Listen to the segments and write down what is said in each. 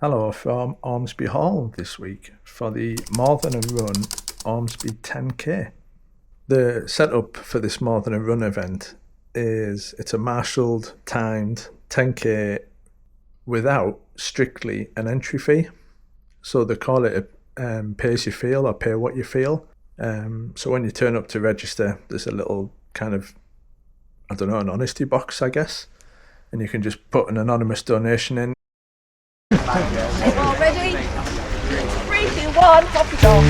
Hello from Ormesby Hall this week for the More Than a Run Ormesby 10K. The setup for this More Than a Run event is it's a marshalled, timed 10K without strictly an entry fee. So they call it a pay as you feel or pay what you feel. So when you turn up to register, there's a little kind of, an honesty box, I guess. And you can just put an anonymous donation in. All ready? 3, 2, 1, off you go.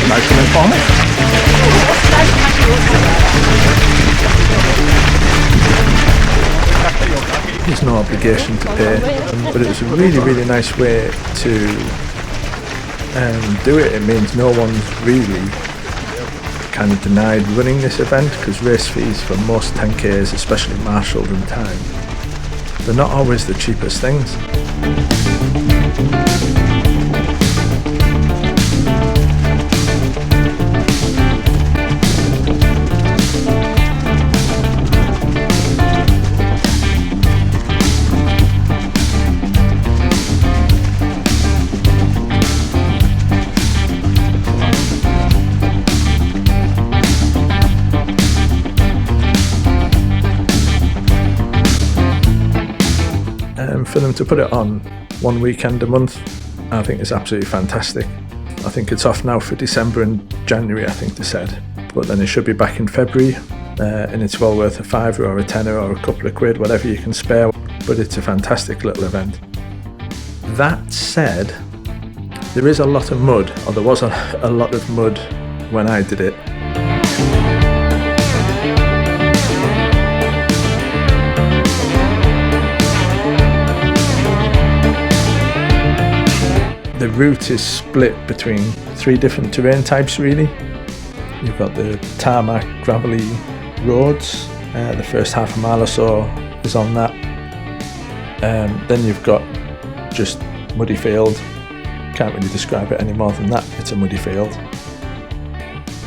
Nice and informative. There's no obligation to pay, but it was a really nice way to do it. It means no one's really kind of denied running this event, because race fees for most 10Ks, especially marshalled and timed, they're not always the cheapest things. For them to put it on one weekend a month, I think is absolutely fantastic. I think it's off now for December and January, I think they said, but then it should be back in February, and it's well worth a £5 or a £10 or a couple of quid, whatever you can spare, but it's a fantastic little event. That said, there is a lot of mud, or there was a lot of mud when I did it. The route is split between 3 different terrain types, really. You've got the tarmac, gravelly roads. The first half a mile or so is on that. Then you've got just muddy field. Can't really describe it any more than that. It's a muddy field.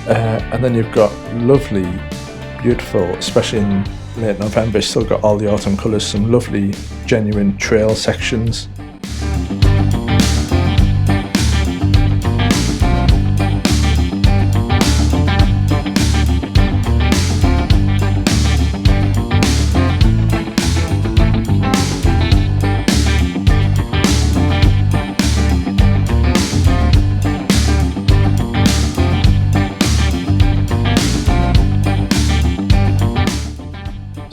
And then you've got lovely, beautiful, especially in late November, it's still got all the autumn colours, some lovely, genuine trail sections.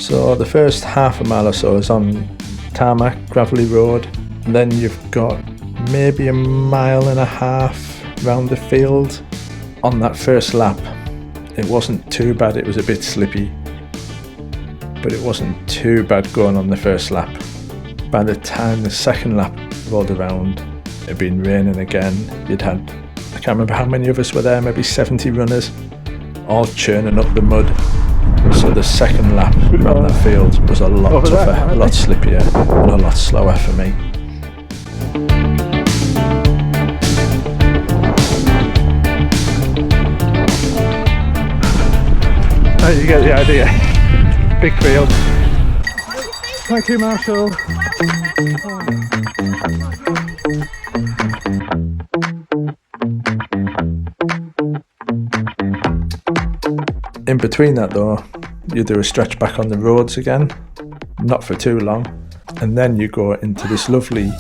So the first half a mile or so is on tarmac, gravelly road, and then you've got maybe a mile and a half round the field. On that first lap, it wasn't too bad, it was a bit slippy, but it wasn't too bad going on the first lap. By the time the second lap rolled around, it had been raining again. You'd had, I can't remember how many of us were there, maybe 70 runners, all churning up the mud. So the second lap around that field was a lot tougher, a lot slippier, and a lot slower for me. Oh, you get the idea. Big field. Thank you, Marshall. In between that though, you do a stretch back on the roads again, not for too long, and then you go into this lovely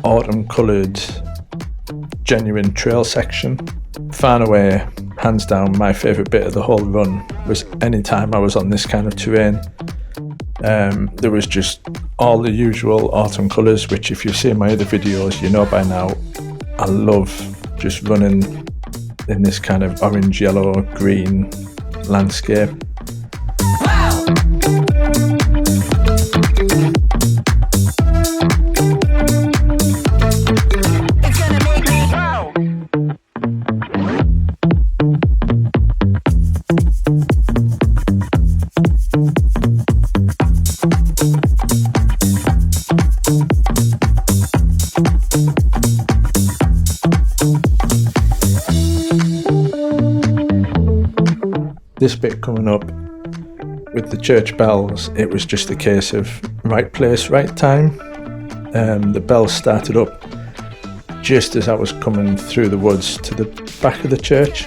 autumn coloured genuine trail section. Far and away, hands down, my favourite bit of the whole run was any time I was on this kind of terrain. There was just all the usual autumn colours, which if you've seen my other videos you know by now. I love just running in this kind of orange, yellow, green landscape. This bit coming up with the church bells, it was just a case of right place, right time. The bells started up just as I was coming through the woods to the back of the church.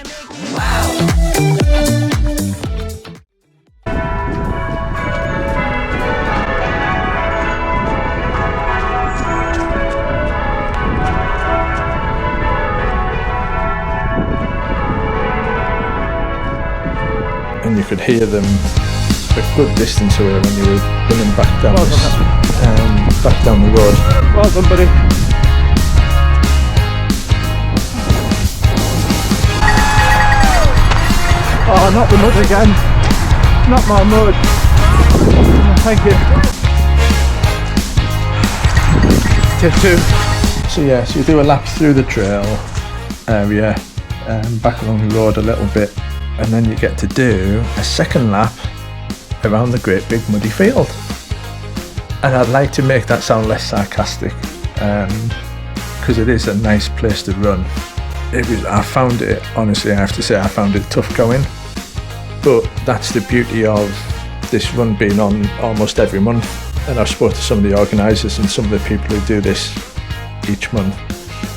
And you could hear them a good distance away when you were running back down back down the road. Well done, buddy. Oh, not the mud again. Not my mud. Oh, thank you. Tip 2. So yeah, so you do a lap through the trail area, back along the road a little bit, and then you get to do a second lap around the great big muddy field. And I'd like to make that sound less sarcastic, because it is a nice place to run. I found it, honestly, I have to say, I found it tough going. But that's the beauty of this run being on almost every month. And I've spoken to some of the organisers and some of the people who do this each month.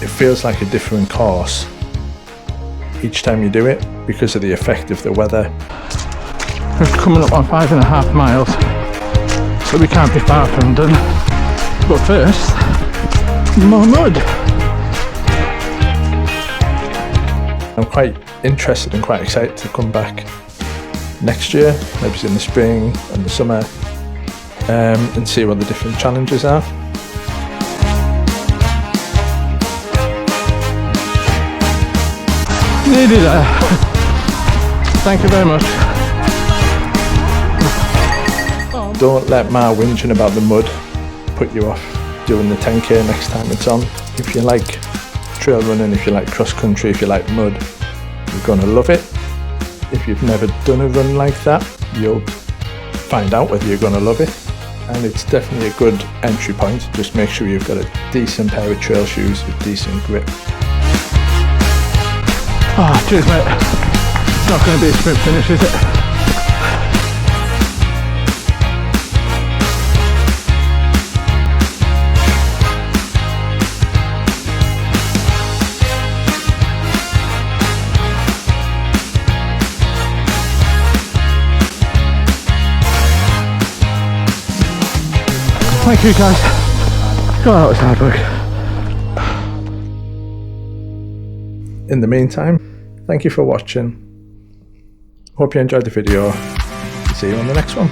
It feels like a different course each time you do it because of the effect of the weather. We're coming up on 5.5 miles, so we can't be far from done. But first, more mud. I'm quite interested and quite excited to come back next year, maybe in the spring and the summer, and see what the different challenges are. Nearly there. Thank you very much. Don't let my whinging about the mud put you off doing the 10k next time it's on. If you like trail running, if you like cross country, if you like mud, you're going to love it. If you've never done a run like that, you'll find out whether you're going to love it. And it's definitely a good entry point. Just make sure you've got a decent pair of trail shoes with decent grip. Oh, cheers, mate. It's not going to be a sprint finish, is it? Thank you, guys. God, that was hard work. In the meantime, thank you for watching. Hope you enjoyed the video. See you on the next one.